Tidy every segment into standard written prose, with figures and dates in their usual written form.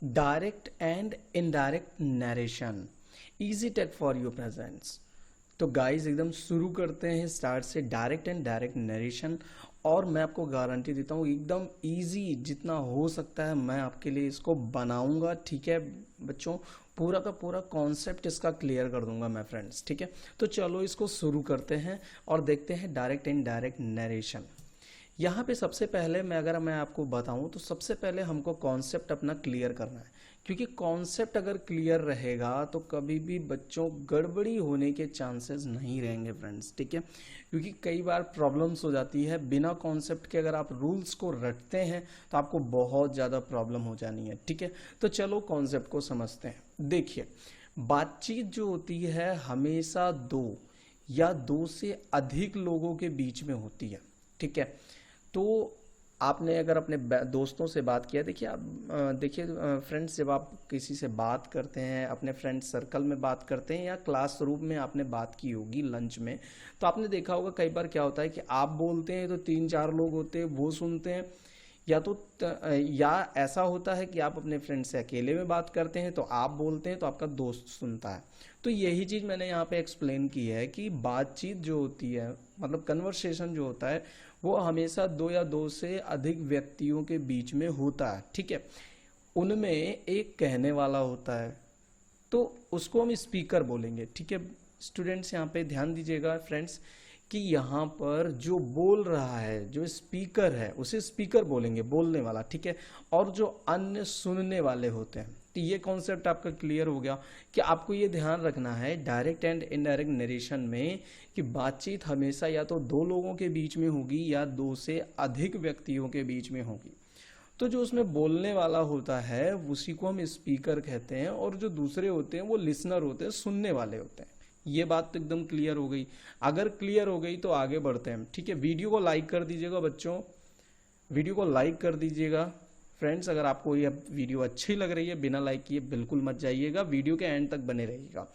Direct and indirect narration, easy take for you presents. तो guys एकदम शुरू करते हैं स्टार्ट से, डायरेक्ट एंड डायरेक्ट नरेशन। और मैं आपको गारंटी देता हूँ एकदम इजी जितना हो सकता है मैं आपके लिए इसको बनाऊंगा, ठीक है बच्चों। पूरा का पूरा कॉन्सेप्ट इसका क्लियर कर दूंगा मैं फ्रेंड्स, ठीक है। तो चलो इसको शुरू करते हैं और देखते हैं डायरेक्ट एंड डायरेक्ट नरेशन। यहाँ पे सबसे पहले मैं आपको बताऊं तो सबसे पहले हमको कॉन्सेप्ट अपना क्लियर करना है, क्योंकि कॉन्सेप्ट अगर क्लियर रहेगा तो कभी भी बच्चों गड़बड़ी होने के चांसेस नहीं रहेंगे फ्रेंड्स, ठीक है। क्योंकि कई बार प्रॉब्लम्स हो जाती है बिना कॉन्सेप्ट के, अगर आप रूल्स को रटते हैं तो आपको बहुत ज़्यादा प्रॉब्लम हो जानी है, ठीक है। तो चलो कॉन्सेप्ट को समझते हैं। देखिए, बातचीत जो होती है हमेशा दो या दो से अधिक लोगों के बीच में होती है, ठीक है। तो आपने अगर अपने दोस्तों से बात किया, देखिए आप देखिए फ्रेंड्स, जब आप किसी से बात करते हैं, अपने फ्रेंड सर्कल में बात करते हैं या क्लास रूम में आपने बात की होगी लंच में, तो आपने देखा होगा कई बार क्या होता है कि आप बोलते हैं तो 3-4 लोग होते हैं वो सुनते हैं, या ऐसा होता है कि आप अपने फ्रेंड से अकेले में बात करते हैं तो आप बोलते हैं तो आपका दोस्त सुनता है। तो यही चीज़ मैंने यहाँ पे एक्सप्लेन की है कि बातचीत जो होती है, मतलब कन्वर्सेशन जो होता है, वो हमेशा दो या दो से अधिक व्यक्तियों के बीच में होता है, ठीक है। उनमें एक कहने वाला होता है तो उसको हम स्पीकर बोलेंगे, ठीक है। स्टूडेंट्स यहाँ पे ध्यान दीजिएगा फ्रेंड्स कि यहाँ पर जो बोल रहा है, जो स्पीकर है, उसे स्पीकर बोलेंगे, बोलने वाला, ठीक है। और जो अन्य सुनने वाले होते हैं। तो ये कॉन्सेप्ट आपका क्लियर हो गया कि आपको ये ध्यान रखना है डायरेक्ट एंड इनडायरेक्ट नरेशन में कि बातचीत हमेशा या तो दो लोगों के बीच में होगी या दो से अधिक व्यक्तियों के बीच में होगी। तो जो उसमें बोलने वाला होता है उसी को हम स्पीकर कहते हैं, और जो दूसरे होते हैं वो लिसनर होते हैं, सुनने वाले होते हैं। ये बात तो एकदम क्लियर हो गई। अगर क्लियर हो गई तो आगे बढ़ते हैं, ठीक है। वीडियो को लाइक कर दीजिएगा बच्चों, वीडियो को लाइक कर दीजिएगा फ्रेंड्स। अगर आपको ये वीडियो अच्छी लग रही है बिना लाइक किए बिल्कुल मत जाइएगा, वीडियो के एंड तक बने रहिएगा।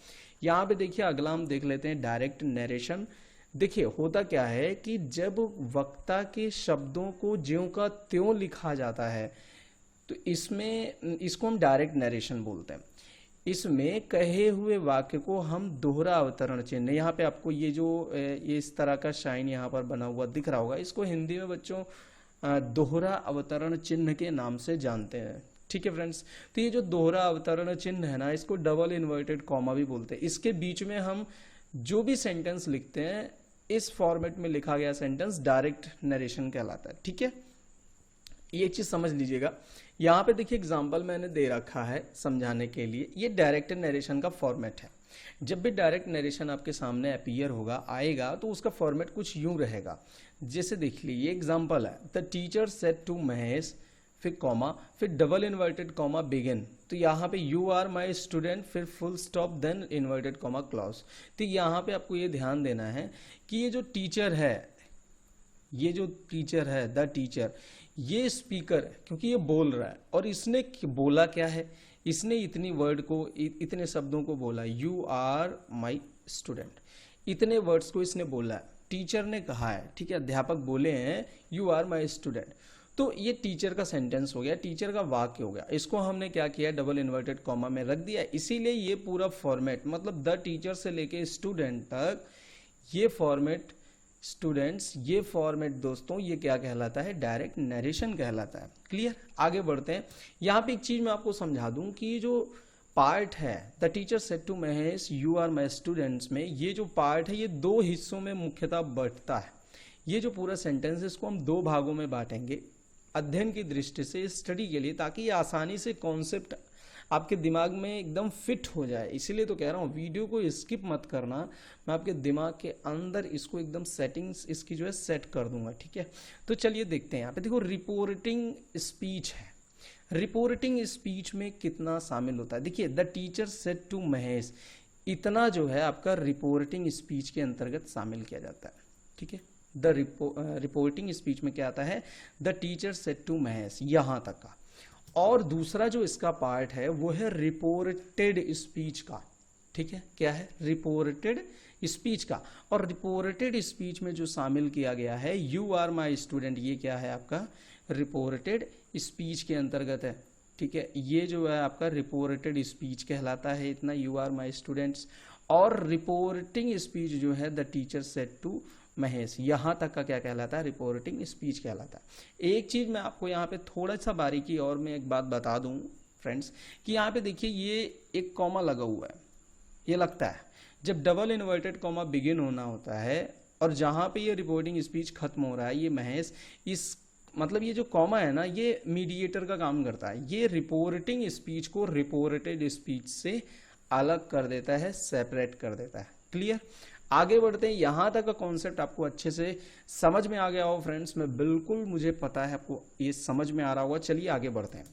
यहाँ पे देखिए अगला हम देख लेते हैं डायरेक्ट नरेशन। देखिए होता क्या है कि जब वक्ता के शब्दों को ज्यों का त्यों लिखा जाता है तो इसको हम डायरेक्ट नरेशन बोलते हैं। इसमें कहे हुए वाक्य को हम दोहरा अवतरण चिन्ह, यहाँ पे आपको ये जो ये इस तरह का शाइन यहाँ पर बना हुआ दिख रहा होगा, इसको हिंदी में बच्चों दोहरा अवतरण चिन्ह के नाम से जानते हैं, ठीक है फ्रेंड्स। तो ये जो दोहरा अवतरण चिन्ह है ना, इसको डबल इन्वर्टेड कॉमा भी बोलते हैं। इसके बीच में हम जो भी सेंटेंस लिखते हैं, इस फॉर्मेट में लिखा गया सेंटेंस डायरेक्ट नरेशन कहलाता है, ठीक है। ये चीज समझ लीजिएगा। यहाँ पे देखिए एग्जाम्पल मैंने दे रखा है समझाने के लिए। ये डायरेक्ट नरेशन का फॉर्मेट है। जब भी डायरेक्ट नरेशन आपके सामने अपीयर होगा, आएगा, तो उसका फॉर्मेट कुछ यूं रहेगा। जैसे देख लीजिए, ये एग्जाम्पल है, the teacher said to Mahesh, फिर कॉमा, फिर डबल इन्वर्टेड कॉमा बिगिन। तो यहाँ पे यू आर माई स्टूडेंट, फिर full stop, then inverted comma close. तो यहाँ पे आपको ये ध्यान देना है कि ये जो टीचर है, ये जो टीचर है, द टीचर, ये स्पीकर है क्योंकि ये बोल रहा है। और इसने बोला क्या है, इसने इतनी वर्ड को, इतने शब्दों को बोला, यू आर माई स्टूडेंट, इतने वर्ड्स को इसने बोला है, टीचर ने कहा है, ठीक है। अध्यापक बोले हैं यू आर माई स्टूडेंट, तो ये टीचर का सेंटेंस हो गया, टीचर का वाक्य हो गया। इसको हमने क्या किया, डबल इन्वर्टेड कॉमा में रख दिया। इसीलिए ये पूरा फॉर्मेट, मतलब द टीचर से लेके स्टूडेंट तक, ये फॉर्मेट स्टूडेंट्स, ये फॉर्मेट दोस्तों, ये क्या कहलाता है, डायरेक्ट नरेशन कहलाता है। क्लियर, आगे बढ़ते हैं। यहाँ पे एक चीज मैं आपको समझा दूं कि ये जो पार्ट है, the teacher said to Mahesh you are my students में, ये जो पार्ट है ये दो हिस्सों में मुख्यतः बंटता है। ये जो पूरा सेंटेंस है इसको हम दो भागों में बांटेंगे अध्ययन की दृष्टि से, स्टडी के लिए, ताकि ये आसानी से कॉन्सेप्ट आपके दिमाग में एकदम फिट हो जाए। इसीलिए तो कह रहा हूँ वीडियो को स्किप मत करना, मैं आपके दिमाग के अंदर इसको एकदम सेटिंग्स इसकी जो है सेट कर दूंगा, ठीक है। तो चलिए देखते हैं। यहाँ पे देखो रिपोर्टिंग स्पीच है। रिपोर्टिंग स्पीच में कितना शामिल होता है, देखिए the teacher said to Mahesh, इतना जो है आपका रिपोर्टिंग स्पीच के अंतर्गत शामिल किया जाता है, ठीक है। द रिपोर्टिंग स्पीच में क्या आता है, the teacher said to Mahesh, यहां तक का। और दूसरा जो इसका पार्ट है वो है रिपोर्टेड स्पीच का, ठीक है। क्या है, रिपोर्टेड स्पीच का। और रिपोर्टेड स्पीच में जो शामिल किया गया है यू आर माई स्टूडेंट, ये क्या है आपका रिपोर्टेड स्पीच के अंतर्गत है, ठीक है, ये जो है आपका रिपोर्टेड स्पीच कहलाता है इतना, यू आर माई स्टूडेंट्स। और रिपोर्टिंग स्पीच जो है the teacher said to Mahesh, यहाँ तक का क्या कहलाता है, रिपोर्टिंग स्पीच कहलाता है। एक चीज मैं आपको यहाँ पे थोड़ा सा बारीकी और मैं एक बात बता दूं फ्रेंड्स, कि यहाँ पे देखिए ये एक कॉमा लगा हुआ है, ये लगता है जब डबल इन्वर्टेड कॉमा बिगिन होना होता है और जहाँ पे ये रिपोर्टिंग स्पीच खत्म हो रहा है, ये महेश इस मतलब ये जो कॉमा है ना, ये मीडिएटर का काम करता है, ये रिपोर्टिंग स्पीच को रिपोर्टेड स्पीच से अलग कर देता है, सेपरेट कर देता है। क्लियर, आगे बढ़ते हैं। यहां तक का कॉन्सेप्ट आपको अच्छे से समझ में आ गया हो फ्रेंड्स, मैं बिल्कुल, मुझे पता है आपको ये समझ में आ रहा होगा। चलिए आगे बढ़ते हैं।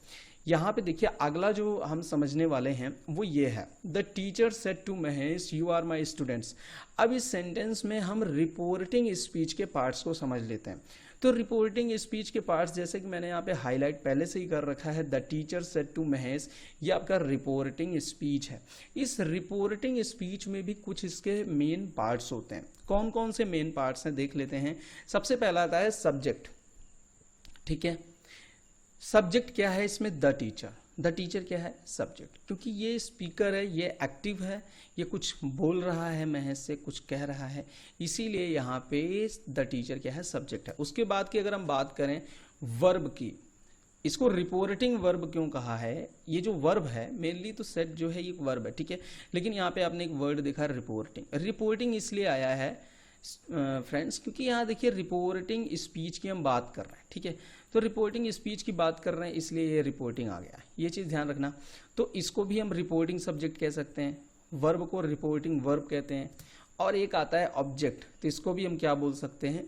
यहाँ पे देखिए अगला जो हम समझने वाले हैं वो ये है, the teacher said to Mahesh you are my students. अब इस सेंटेंस में हम रिपोर्टिंग स्पीच के पार्ट्स को समझ लेते हैं। तो रिपोर्टिंग स्पीच के पार्ट्स जैसे कि मैंने यहाँ पे हाईलाइट पहले से ही कर रखा है, the teacher said to Mahesh, ये आपका रिपोर्टिंग स्पीच है। इस रिपोर्टिंग स्पीच में भी कुछ इसके मेन पार्ट्स होते हैं। कौन कौन से मेन पार्ट्स हैं देख लेते हैं। सबसे पहला आता है सब्जेक्ट, ठीक है। सब्जेक्ट क्या है इसमें, द टीचर। द टीचर क्या है, सब्जेक्ट, क्योंकि ये स्पीकर है, ये एक्टिव है, ये कुछ बोल रहा है, महेश से कुछ कह रहा है, इसीलिए यहाँ पे द टीचर क्या है, सब्जेक्ट है। उसके बाद की अगर हम बात करें वर्ब की, इसको रिपोर्टिंग वर्ब क्यों कहा है, ये जो वर्ब है मेनली तो सेट जो है ये वर्ब है, ठीक है, लेकिन यहाँ पे आपने एक वर्ड देखा रिपोर्टिंग। रिपोर्टिंग इसलिए आया है फ्रेंड्स क्योंकि यहाँ देखिए रिपोर्टिंग स्पीच की हम बात कर रहे हैं, ठीक है, तो रिपोर्टिंग स्पीच की बात कर रहे हैं इसलिए ये रिपोर्टिंग आ गया है, ये चीज़ ध्यान रखना। तो इसको भी हम रिपोर्टिंग सब्जेक्ट कह सकते हैं, वर्ब को रिपोर्टिंग वर्ब कहते हैं। और एक आता है ऑब्जेक्ट, तो इसको भी हम क्या बोल सकते हैं,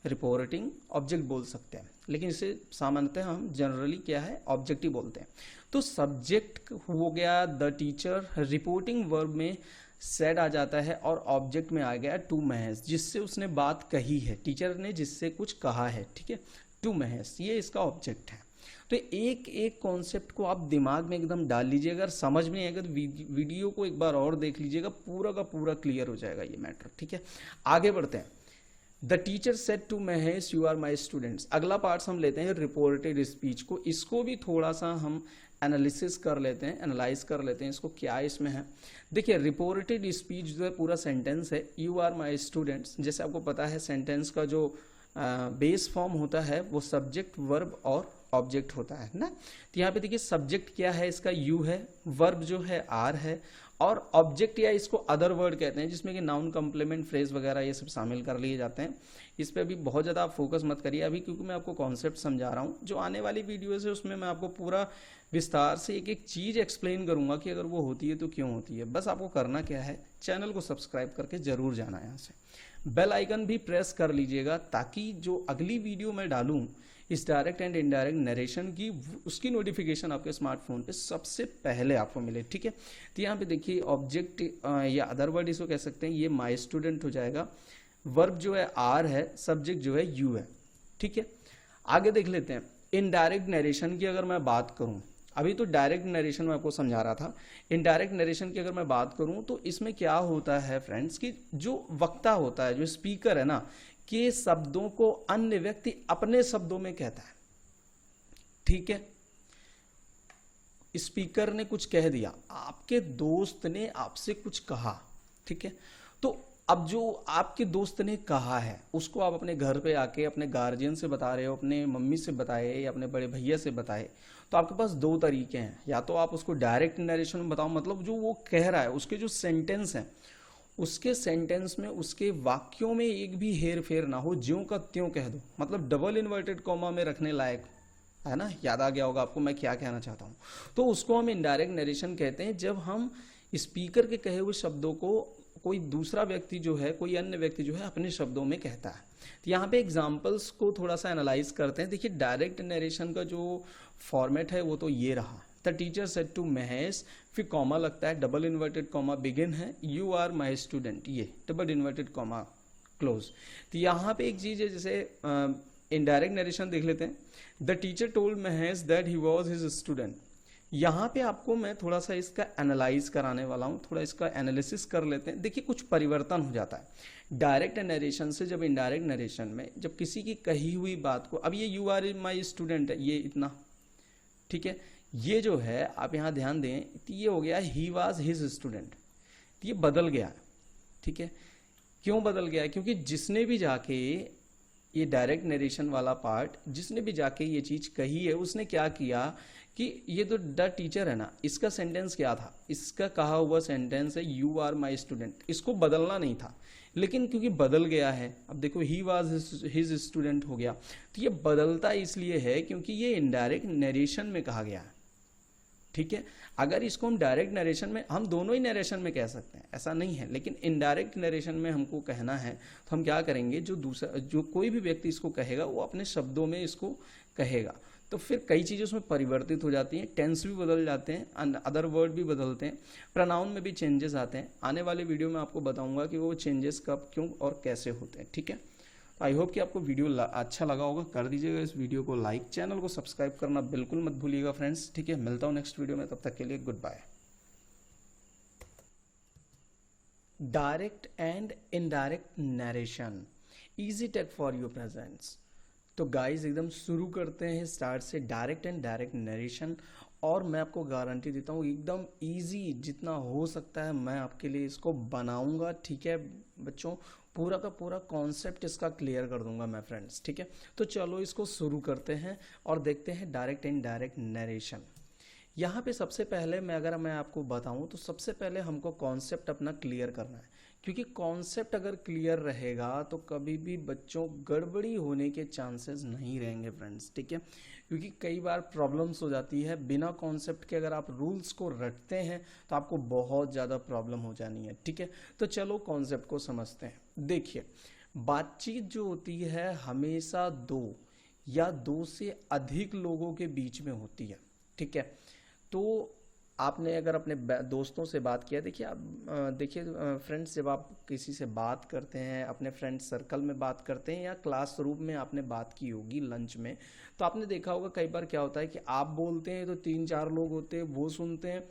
रिपोर्टिंग ऑब्जेक्ट बोल सकते हैं, लेकिन इसे सामान्यतः हम जनरली क्या है, ऑब्जेक्ट ही बोलते हैं। तो सब्जेक्ट हो गया द टीचर, रिपोर्टिंग वर्ब में सेड आ जाता है, और ऑब्जेक्ट में आ गया टू महेश, जिससे उसने बात कही है, टीचर ने जिससे कुछ कहा है, ठीक है, टू महेश, ये इसका ऑब्जेक्ट है। तो एक एक कॉन्सेप्ट को आप दिमाग में एकदम डाल लीजिए, अगर समझ में आएगा तो वीडियो को एक बार और देख लीजिएगा, पूरा का पूरा क्लियर हो जाएगा ये मैटर, ठीक है। आगे बढ़ते हैं। The teacher said to Mahesh you are my students. अगला पार्ट हम लेते हैं रिपोर्टेड स्पीच को, इसको भी थोड़ा सा हम एनालिसिस कर लेते हैं, एनालाइज कर लेते हैं इसको, क्या इसमें है। देखिए रिपोर्टेड स्पीच जो है पूरा सेंटेंस है, यू आर माई स्टूडेंट्स। जैसे आपको पता है सेंटेंस का जो बेस फॉर्म होता है वो सब्जेक्ट वर्ब और ऑब्जेक्ट होता है ना। तो यहाँ पे देखिए सब्जेक्ट क्या है इसका, यू है, वर्ब जो है आर है, और ऑब्जेक्ट या इसको अदर वर्ड कहते हैं जिसमें कि नाउन कॉम्प्लीमेंट फ्रेज वगैरह ये सब शामिल कर लिए जाते हैं। इस पे अभी बहुत ज़्यादा आप फोकस मत करिए अभी, क्योंकि मैं आपको कॉन्सेप्ट समझा रहा हूँ। जो आने वाली वीडियोज़ है उसमें मैं आपको पूरा विस्तार से एक एक चीज़ एक्सप्लेन करूंगा कि अगर वो होती है तो क्यों होती है। बस आपको करना क्या है, चैनल को सब्सक्राइब करके जरूर जाना यहाँ से, बेल आइकन भी प्रेस कर लीजिएगा, ताकि जो अगली वीडियो मैं डालूं इस डायरेक्ट एंड इनडायरेक्ट नरेशन की, उसकी नोटिफिकेशन आपके स्मार्टफोन पे सबसे पहले आपको मिले, ठीक है। तो यहाँ पे देखिए ऑब्जेक्ट या अदर वर्ड इसको कह सकते हैं, ये माई स्टूडेंट हो जाएगा, वर्ब जो है आर है, सब्जेक्ट जो है यू है, ठीक है। आगे देख लेते हैं इनडायरेक्ट नरेशन की अगर मैं बात करूं, अभी तो डायरेक्ट नरेशन में आपको समझा रहा था, इनडायरेक्ट नरेशन की अगर मैं बात करूं तो इसमें क्या होता है फ्रेंड्स कि जो वक्ता होता है, जो स्पीकर है ना, के शब्दों को अन्य व्यक्ति अपने शब्दों में कहता है, ठीक है। स्पीकर ने कुछ कह दिया, आपके दोस्त ने आपसे कुछ कहा, ठीक है, तो अब जो आपके दोस्त ने कहा है उसको आप अपने घर पे आके अपने गार्जियन से बता रहे हो, अपने मम्मी से बताए या अपने बड़े भैया से बताए, तो आपके पास दो तरीके हैं, या तो आप उसको डायरेक्ट नरेशन में बताओ, मतलब जो वो कह रहा है उसके जो सेंटेंस हैं, उसके सेंटेंस में उसके वाक्यों में एक भी हेर फेर ना हो, ज्यों का त्यों कह दो, मतलब डबल इन्वर्टेड कॉमा में रखने लायक है ना, याद आ गया होगा आपको मैं क्या कहना चाहता हूँ। तो उसको हम इनडायरेक्ट नरेशन कहते हैं, जब हम स्पीकर के कहे हुए शब्दों को कोई दूसरा व्यक्ति जो है, कोई अन्य व्यक्ति जो है अपने शब्दों में कहता है। तो यहाँ पे एग्जाम्पल्स को थोड़ा सा एनालाइज करते हैं। देखिए डायरेक्ट नरेशन का जो फॉर्मेट है वो तो ये रहा, the teacher said to Mahesh, फिर कॉमा लगता है, डबल इन्वर्टेड कॉमा बिगिन है, यू आर माई स्टूडेंट, ये डबल इन्वर्टेड कॉमा क्लोज। तो यहाँ पे एक चीज है, जैसे इनडायरेक्ट नरेशन देख लेते हैं, the teacher told Mahesh that he was his student. यहाँ पे आपको मैं थोड़ा सा इसका एनालाइज कराने वाला हूँ, थोड़ा इसका एनालिसिस कर लेते हैं। देखिए कुछ परिवर्तन हो जाता है डायरेक्ट नरेशन से जब इनडायरेक्ट नरेशन में, जब किसी की कही हुई बात को, अब ये यू आर माई स्टूडेंट है, ये इतना, ठीक है, ये जो है आप यहाँ ध्यान दें, तो ये हो गया ही वाज हिज स्टूडेंट, तो ये बदल गया, ठीक है। क्यों बदल गया? क्योंकि जिसने भी जाके ये डायरेक्ट नरेशन वाला पार्ट, जिसने भी जाके ये चीज कही है, उसने क्या किया कि ये तो द टीचर है ना, इसका सेंटेंस क्या था, इसका कहा हुआ सेंटेंस है यू आर माई स्टूडेंट, इसको बदलना नहीं था, लेकिन क्योंकि बदल गया है, अब देखो ही वाज हिज स्टूडेंट हो गया, तो ये बदलता इसलिए है क्योंकि ये इनडायरेक्ट नरेशन में कहा गया है, ठीक है। अगर इसको हम डायरेक्ट नरेशन में, हम दोनों ही नरेशन में कह सकते हैं, ऐसा नहीं है, लेकिन इनडायरेक्ट नरेशन में हमको कहना है तो हम क्या करेंगे, जो दूसरा, जो कोई भी व्यक्ति इसको कहेगा वो अपने शब्दों में इसको कहेगा, तो फिर कई चीज़ें उसमें परिवर्तित हो जाती हैं, टेंस भी बदल जाते हैं, अदर वर्ड भी बदलते हैं, प्रोनाउन में भी चेंजेस आते हैं। आने वाले वीडियो में आपको बताऊंगा कि वो चेंजेस कब, क्यों और कैसे होते हैं, ठीक है। आई होप कि आपको वीडियो अच्छा लगा होगा, कर दीजिएगा इस वीडियो को लाइक, चैनल को सब्सक्राइब करना बिल्कुल मत भूलिएगा फ्रेंड्स, ठीक है। मिलता हूँ नेक्स्ट वीडियो में, तब तक के लिए good bye. Direct and indirect narration, easy take for you presents. तो गाइस एकदम शुरू करते हैं स्टार्ट से, डायरेक्ट एंड डायरेक्ट नरेशन, और मैं आपको गारंटी देता हूँ एकदम इजी जितना हो सकता है मैं आपके लिए इसको बनाऊंगा, ठीक है बच्चों। पूरा का पूरा कॉन्सेप्ट इसका क्लियर कर दूंगा मैं फ्रेंड्स, ठीक है। तो चलो इसको शुरू करते हैं और देखते हैं डायरेक्ट एंड डायरेक्ट नरेशन। यहाँ पे सबसे पहले मैं आपको बताऊं तो सबसे पहले हमको कॉन्सेप्ट अपना क्लियर करना है, क्योंकि कॉन्सेप्ट अगर क्लियर रहेगा तो कभी भी बच्चों गड़बड़ी होने के चांसेस नहीं रहेंगे फ्रेंड्स, ठीक है। क्योंकि कई बार प्रॉब्लम्स हो जाती है बिना कॉन्सेप्ट के, अगर आप रूल्स को रटते हैं तो आपको बहुत ज़्यादा प्रॉब्लम हो जानी है, ठीक है। तो चलो कॉन्सेप्ट को समझते हैं। देखिए, बातचीत जो होती है हमेशा दो या दो से अधिक लोगों के बीच में होती है, ठीक है। तो आपने अगर अपने दोस्तों से बात किया, देखिए आप देखिए फ्रेंड्स, जब आप किसी से बात करते हैं, अपने फ्रेंड सर्कल में बात करते हैं या क्लासरूम में आपने बात की होगी लंच में, तो आपने देखा होगा कई बार क्या होता है कि आप बोलते हैं तो 3-4 लोग होते हैं वो सुनते हैं,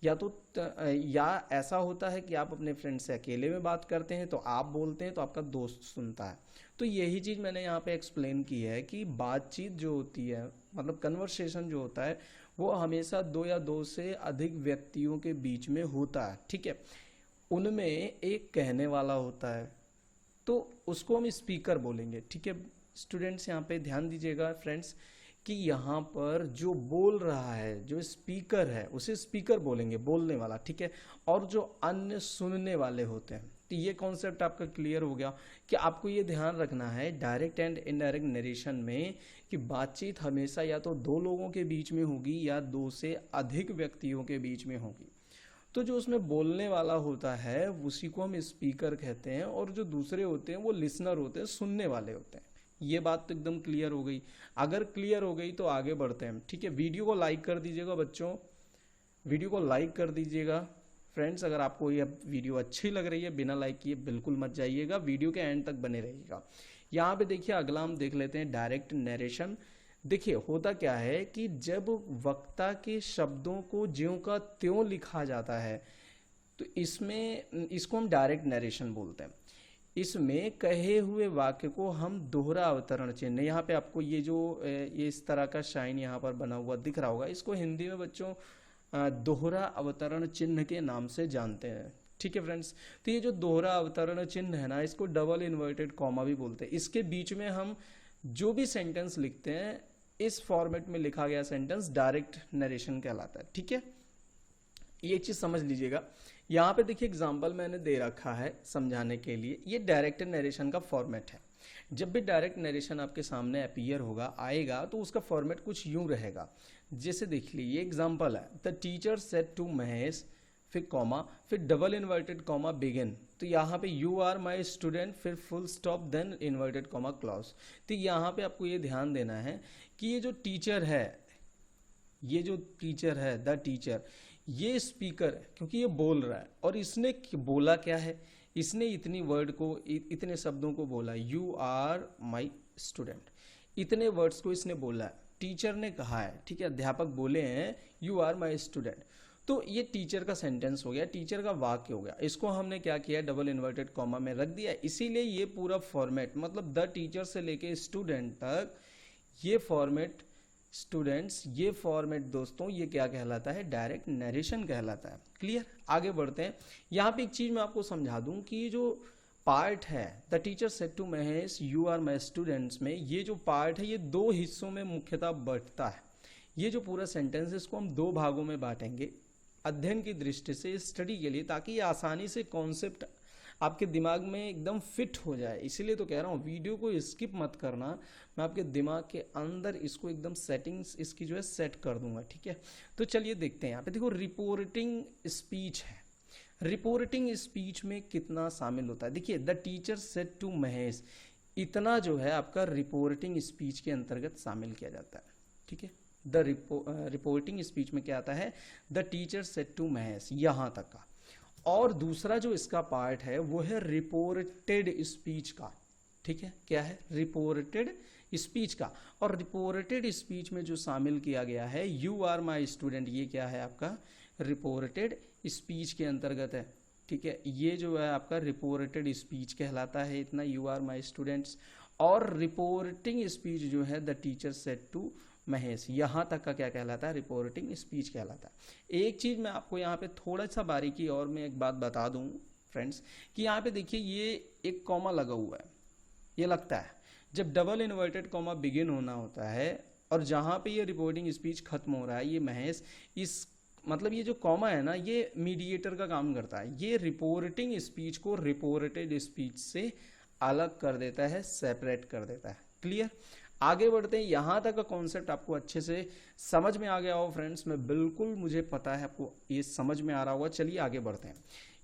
या ऐसा होता है कि आप अपने फ्रेंड से अकेले में बात करते हैं तो आप बोलते हैं तो आपका दोस्त सुनता है। तो यही चीज़ मैंने यहाँ पे एक्सप्लेन की है कि बातचीत जो होती है, मतलब कन्वर्सेशन जो होता है, वो हमेशा दो या दो से अधिक व्यक्तियों के बीच में होता है, ठीक है। उनमें एक कहने वाला होता है तो उसको हम स्पीकर बोलेंगे, ठीक है। स्टूडेंट्स यहाँ पे ध्यान दीजिएगा फ्रेंड्स कि यहाँ पर जो बोल रहा है, जो स्पीकर है, उसे स्पीकर बोलेंगे, बोलने वाला, ठीक है। और जो अन्य सुनने वाले होते हैं, तो ये कॉन्सेप्ट आपका क्लियर हो गया कि आपको ये ध्यान रखना है डायरेक्ट एंड इनडायरेक्ट नरेशन में कि बातचीत हमेशा या तो दो लोगों के बीच में होगी या दो से अधिक व्यक्तियों के बीच में होगी। तो जो उसमें बोलने वाला होता है उसी को हम स्पीकर कहते हैं, और जो दूसरे होते हैं वो लिसनर होते हैं, सुनने वाले होते हैं। ये बात तो एकदम क्लियर हो गई। अगर क्लियर हो गई तो आगे बढ़ते हैं, ठीक है। वीडियो को लाइक कर दीजिएगा बच्चों, वीडियो को लाइक कर दीजिएगा फ्रेंड्स। अगर आपको ये वीडियो अच्छी लग रही है, बिना लाइक किए बिल्कुल मत जाइएगा, वीडियो के एंड तक बने रहिएगा। यहाँ पे देखिए अगला हम देख लेते हैं डायरेक्ट नरेशन। देखिए होता क्या है कि जब वक्ता के शब्दों को ज्यों का त्यों लिखा जाता है तो इसको हम डायरेक्ट नरेशन बोलते हैं। इसमें कहे हुए वाक्य को हम दोहरा अवतरण चिन्ह, यहाँ पे आपको ये इस तरह का शाइन यहाँ पर बना हुआ दिख रहा होगा, इसको हिंदी में बच्चों दोहरा अवतरण चिन्ह के नाम से जानते हैं, ठीक है फ्रेंड्स। तो ये जो दोहरा अवतरण चिन्ह है ना, इसको डबल इन्वर्टेड कॉमा भी बोलते हैं। इसके बीच में हम जो भी सेंटेंस लिखते हैं, इस फॉर्मेट में लिखा गया सेंटेंस डायरेक्ट नरेशन कहलाता है, ठीक है। ये चीज समझ लीजिएगा। यहाँ पे देखिए एग्जाम्पल मैंने दे रखा है समझाने के लिए, ये डायरेक्ट नरेशन का फॉर्मेट है। जब भी डायरेक्ट नरेशन आपके सामने अपीयर होगा, आएगा, तो उसका फॉर्मेट कुछ यूं रहेगा। जैसे देख लीजिए एग्जाम्पल है, the teacher said to Mahesh, फिर कॉमा, फिर डबल इन्वर्टेड कॉमा बिगिन। तो यहाँ पे यू आर माई स्टूडेंट, फिर full stop, then inverted comma close. तो यहाँ पे आपको ये ध्यान देना है कि ये जो टीचर है, द टीचर, ये स्पीकर है क्योंकि ये बोल रहा है, और इसने बोला क्या है, इसने इतनी वर्ड को, इतने शब्दों को बोला, यू आर माई स्टूडेंट, इतने वर्ड्स को इसने बोला है, टीचर ने कहा है, ठीक है। अध्यापक बोले हैं यू आर माई स्टूडेंट, तो ये टीचर का सेंटेंस हो गया, टीचर का वाक्य हो गया। इसको हमने क्या किया, डबल इन्वर्टेड कॉमा में रख दिया। इसीलिए ये पूरा फॉर्मेट, मतलब द टीचर से लेके स्टूडेंट तक, ये फॉर्मेट स्टूडेंट्स, ये फॉर्मेट दोस्तों ये क्या कहलाता है, डायरेक्ट नरेशन कहलाता है। क्लियर, आगे बढ़ते हैं। यहाँ पे एक चीज मैं आपको समझा दूं कि ये जो पार्ट है the teacher said to Mahesh you are my students में, ये जो पार्ट है ये दो हिस्सों में मुख्यतः बंटता है। ये जो पूरा सेंटेंस है इसको हम दो भागों में बांटेंगे अध्ययन की दृष्टि से, स्टडी के लिए, ताकि ये आसानी से कॉन्सेप्ट आपके दिमाग में एकदम फिट हो जाए। इसीलिए तो कह रहा हूँ वीडियो को स्किप मत करना, मैं आपके दिमाग के अंदर इसको एकदम सेटिंग्स इसकी जो है सेट कर दूंगा। ठीक है, तो चलिए देखते हैं। यहाँ पे देखो रिपोर्टिंग स्पीच है। रिपोर्टिंग स्पीच में कितना शामिल होता है, देखिए the teacher said to Mahesh, इतना जो है आपका रिपोर्टिंग स्पीच के अंतर्गत शामिल किया जाता है। ठीक है, द रिपोर्टिंग स्पीच में क्या आता है, the teacher said to Mahesh, यहां तक का। और दूसरा जो इसका पार्ट है वो है रिपोर्टेड स्पीच का। ठीक है, क्या है, रिपोर्टेड स्पीच का। और रिपोर्टेड स्पीच में जो शामिल किया गया है यू आर माई स्टूडेंट, ये क्या है आपका रिपोर्टेड स्पीच के अंतर्गत है। ठीक है, ये जो है आपका रिपोर्टेड स्पीच कहलाता है, इतना यू आर माई स्टूडेंट्स। और रिपोर्टिंग स्पीच जो है the teacher said to Mahesh, यहां तक का क्या कहलाता है, रिपोर्टिंग स्पीच कहलाता है। एक चीज मैं आपको यहाँ पे थोड़ा सा बारीकी और मैं एक बात बता दूं फ्रेंड्स, कि यहाँ पे देखिए ये एक कॉमा लगा हुआ है, ये लगता है जब डबल इन्वर्टेड कॉमा बिगिन होना होता है और जहां पे ये रिपोर्टिंग स्पीच खत्म हो रहा है, ये महेश, इस मतलब ये जो कॉमा है ना ये मीडिएटर का काम करता है, ये रिपोर्टिंग स्पीच को रिपोर्टेड स्पीच से अलग कर देता है, सेपरेट कर देता है। क्लियर, आगे बढ़ते हैं। यहां तक का कॉन्सेप्ट आपको अच्छे से समझ में आ गया हो फ्रेंड्स, मैं बिल्कुल, मुझे पता है आपको ये समझ में आ रहा होगा। चलिए आगे बढ़ते हैं।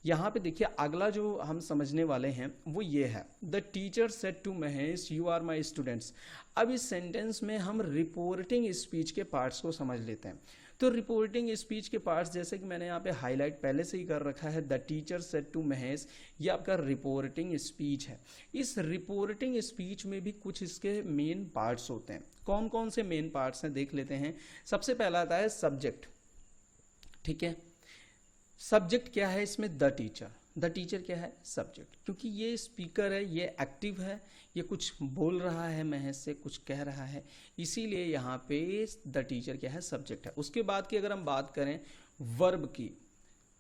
यहाँ पे देखिए अगला जो हम समझने वाले हैं वो ये है, the teacher said to Mahesh you are my students. अब इस सेंटेंस में हम रिपोर्टिंग स्पीच के पार्ट्स को समझ लेते हैं। तो रिपोर्टिंग स्पीच के पार्ट्स जैसे कि मैंने यहाँ पे हाईलाइट पहले से ही कर रखा है, the teacher said to Mahesh, ये आपका रिपोर्टिंग स्पीच है। इस रिपोर्टिंग स्पीच में भी कुछ इसके मेन पार्ट्स होते हैं। कौन कौन से मेन पार्ट्स हैं देख लेते हैं। सबसे पहला आता है सब्जेक्ट। ठीक है, सब्जेक्ट क्या है इसमें, द टीचर। द टीचर क्या है, सब्जेक्ट, क्योंकि ये स्पीकर है, ये एक्टिव है, ये कुछ बोल रहा है महेश से, कुछ कह रहा है, इसीलिए यहाँ पे द टीचर क्या है, सब्जेक्ट है। उसके बाद की अगर हम बात करें वर्ब की,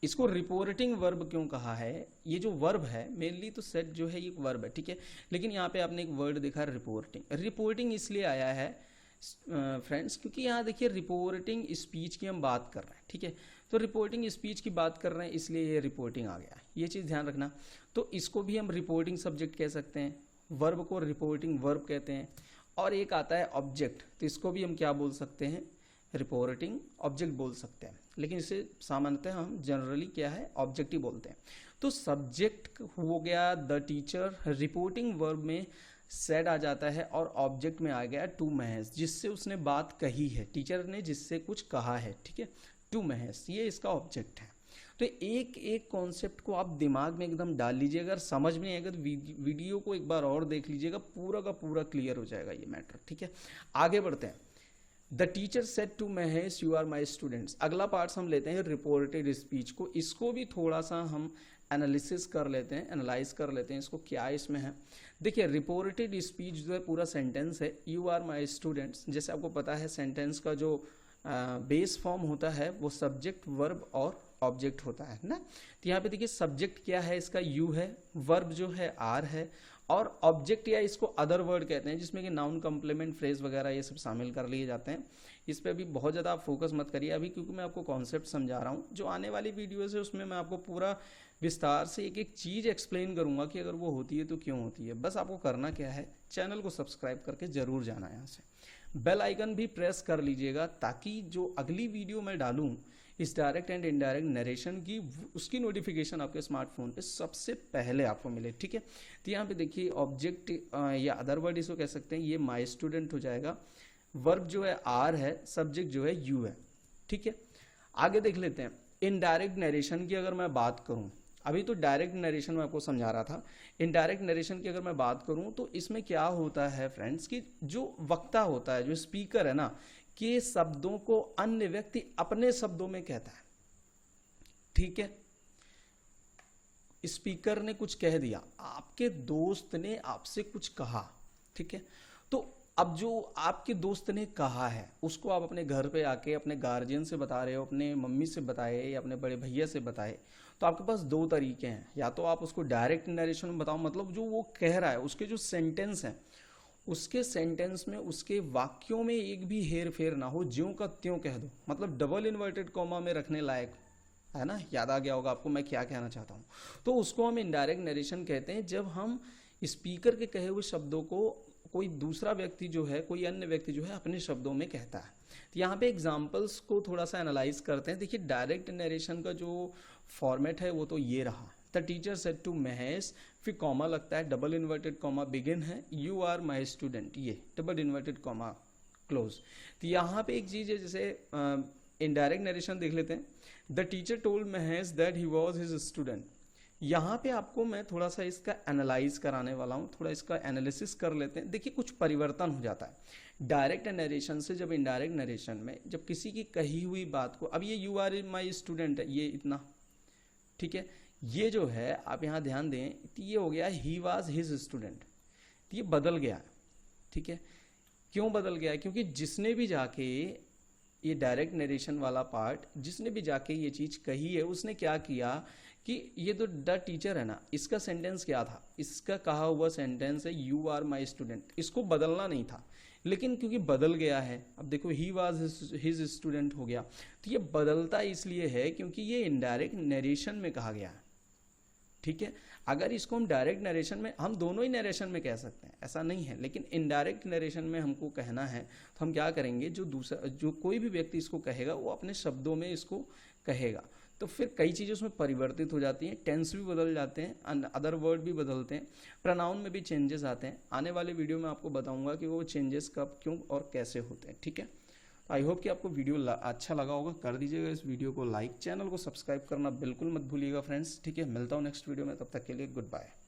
इसको रिपोर्टिंग वर्ब क्यों कहा है, ये जो वर्ब है मेनली तो सेट जो है ये वर्ब है। ठीक है, लेकिन यहाँ पे आपने एक वर्ड देखा रिपोर्टिंग। रिपोर्टिंग इसलिए आया है फ्रेंड्स क्योंकि यहाँ देखिए रिपोर्टिंग स्पीच की हम बात कर रहे हैं। ठीक है, तो रिपोर्टिंग स्पीच की बात कर रहे हैं इसलिए ये रिपोर्टिंग आ गया, ये चीज़ ध्यान रखना। तो इसको भी हम रिपोर्टिंग सब्जेक्ट कह सकते हैं, वर्ब को रिपोर्टिंग वर्ब कहते हैं। और एक आता है ऑब्जेक्ट, तो इसको भी हम क्या बोल सकते हैं, रिपोर्टिंग ऑब्जेक्ट बोल सकते हैं, लेकिन इसे सामान्यतः हम जनरली क्या है, ऑब्जेक्ट ही बोलते हैं। तो सब्जेक्ट हो गया द टीचर, रिपोर्टिंग वर्ब में सेड आ जाता है, और ऑब्जेक्ट में आ गया टू महेश, जिससे उसने बात कही है, टीचर ने जिससे कुछ कहा है। ठीक है, टू महेश, ये इसका ऑब्जेक्ट है। तो एक एक कॉन्सेप्ट को आप दिमाग में एकदम डाल लीजिए, अगर समझ में आएगा तो वीडियो को एक बार और देख लीजिएगा, पूरा का पूरा क्लियर हो जाएगा ये मैटर। ठीक है, आगे बढ़ते हैं। The teacher said to Mahesh you are my students, अगला पार्ट हम लेते हैं रिपोर्टेड स्पीच को। इसको भी थोड़ा सा हम एनालिसिस कर लेते हैं, एनालाइज कर लेते हैं इसको, क्या इसमें है। देखिए रिपोर्टेड स्पीच जो है पूरा सेंटेंस है, यू आर माई स्टूडेंट्स। जैसे आपको पता है सेंटेंस का जो बेस फॉर्म होता है वो सब्जेक्ट वर्ब और ऑब्जेक्ट होता है ना। तो यहाँ पे देखिए सब्जेक्ट क्या है इसका, यू है, वर्ब जो है आर है, और ऑब्जेक्ट या इसको अदर वर्ड कहते हैं जिसमें कि नाउन कॉम्प्लीमेंट फ्रेज वगैरह ये सब शामिल कर लिए जाते हैं। इस पे अभी बहुत ज़्यादा आप फोकस मत करिए अभी, क्योंकि मैं आपको कॉन्सेप्ट समझा रहा हूँ। जो आने वाली वीडियोज़ है उसमें मैं आपको पूरा विस्तार से एक एक चीज़ एक्सप्लेन करूँगा कि अगर वो होती है तो क्यों होती है। बस आपको करना क्या है, चैनल को सब्सक्राइब करके ज़रूर जाना है, यहाँ से बेल आइकन भी प्रेस कर लीजिएगा, ताकि जो अगली वीडियो मैं डालूँ इस डायरेक्ट एंड इनडायरेक्ट नरेशन की, उसकी नोटिफिकेशन आपके स्मार्टफोन पे सबसे पहले आपको मिले। ठीक है, तो यहाँ पे देखिए ऑब्जेक्ट या अदर वर्ड इसको कह सकते हैं, ये माई स्टूडेंट हो जाएगा, वर्ब जो है आर है, सब्जेक्ट जो है यू है। ठीक है, आगे देख लेते हैं। इनडायरेक्ट नरेशन की अगर मैं बात करूँ, अभी तो डायरेक्ट नरेशन में आपको समझा रहा था, इनडायरेक्ट नरेशन की अगर मैं बात करूं तो इसमें क्या होता है फ्रेंड्स कि जो वक्ता होता है, जो स्पीकर है ना, कि शब्दों को अन्य व्यक्ति अपने शब्दों में कहता है। ठीक है, स्पीकर ने कुछ कह दिया, आपके दोस्त ने आपसे कुछ कहा, ठीक है, तो अब जो आपके दोस्त ने कहा है उसको आप अपने घर पे आके अपने गार्जियन से बता रहे हो, अपने मम्मी से बताए या अपने बड़े भैया से बताए, तो आपके पास दो तरीके हैं। या तो आप उसको डायरेक्ट नरेशन में बताओ, मतलब जो वो कह रहा है उसके जो सेंटेंस हैं, उसके सेंटेंस में उसके वाक्यों में एक भी हेर फेर ना हो, ज्यों का त्यों कह दो, मतलब डबल इन्वर्टेड कॉमा में रखने लायक, है ना। याद आ गया होगा आपको मैं क्या कहना चाहता हूँ। तो उसको हम इनडायरेक्ट नरेशन कहते हैं, जब हम स्पीकर के कहे हुए शब्दों को कोई दूसरा व्यक्ति जो है, कोई अन्य व्यक्ति जो है अपने शब्दों में कहता है। तो यहाँ पे एग्जाम्पल्स को थोड़ा सा एनालाइज करते हैं। देखिए डायरेक्ट नरेशन का जो फॉर्मेट है वो तो ये रहा, the teacher said to Mahesh, फिर कॉमा लगता है, डबल इन्वर्टेड कॉमा बिगिन है, यू आर माई स्टूडेंट, ये डबल इन्वर्टेड कॉमा क्लोज। तो यहाँ पे एक चीज है, जैसे इनडायरेक्ट नरेशन देख लेते हैं। The teacher told Mahesh that he was his student. यहाँ पे आपको मैं थोड़ा सा इसका एनालाइज कराने वाला हूँ, थोड़ा इसका एनालिसिस कर लेते हैं। देखिए कुछ परिवर्तन हो जाता है डायरेक्ट नरेशन से जब इनडायरेक्ट नरेशन में, जब किसी की कही हुई बात को, अब ये यू आर माई स्टूडेंट है, ये इतना ठीक है, ये जो है आप यहाँ ध्यान दें, तो ये हो गया ही वॉज हिज स्टूडेंट, तो ये बदल गया, ठीक है। क्यों बदल गया है? क्योंकि जिसने भी जाके ये डायरेक्ट नरेशन वाला पार्ट, जिसने भी जाके ये चीज कही है, उसने क्या किया कि ये तो द टीचर है ना, इसका सेंटेंस क्या था, इसका कहा हुआ सेंटेंस है यू आर माई स्टूडेंट, इसको बदलना नहीं था, लेकिन क्योंकि बदल गया है, अब देखो ही वॉज हिज स्टूडेंट हो गया, तो ये बदलता इसलिए है क्योंकि ये इनडायरेक्ट नरेशन में कहा गया है, ठीक है। अगर इसको हम डायरेक्ट नरेशन में, हम दोनों ही नरेशन में कह सकते हैं, ऐसा नहीं है, लेकिन इनडायरेक्ट नरेशन में हमको कहना है तो हम क्या करेंगे, जो दूसरा, जो कोई भी व्यक्ति इसको कहेगा वो अपने शब्दों में इसको कहेगा, तो फिर कई चीज़ें उसमें परिवर्तित हो जाती हैं, टेंस भी बदल जाते हैं, अदर वर्ड भी बदलते हैं, प्रोनाउन में भी चेंजेस आते हैं। आने वाले वीडियो में आपको बताऊंगा कि वो चेंजेस कब, क्यों और कैसे होते हैं, ठीक है। आई होप कि आपको वीडियो अच्छा लगा होगा, कर दीजिएगा इस वीडियो को लाइक, चैनल को सब्सक्राइब करना बिल्कुल मत भूलिएगा फ्रेंड्स, ठीक है। मिलता हूँ नेक्स्ट वीडियो में, तब तक के लिए गुड बाय।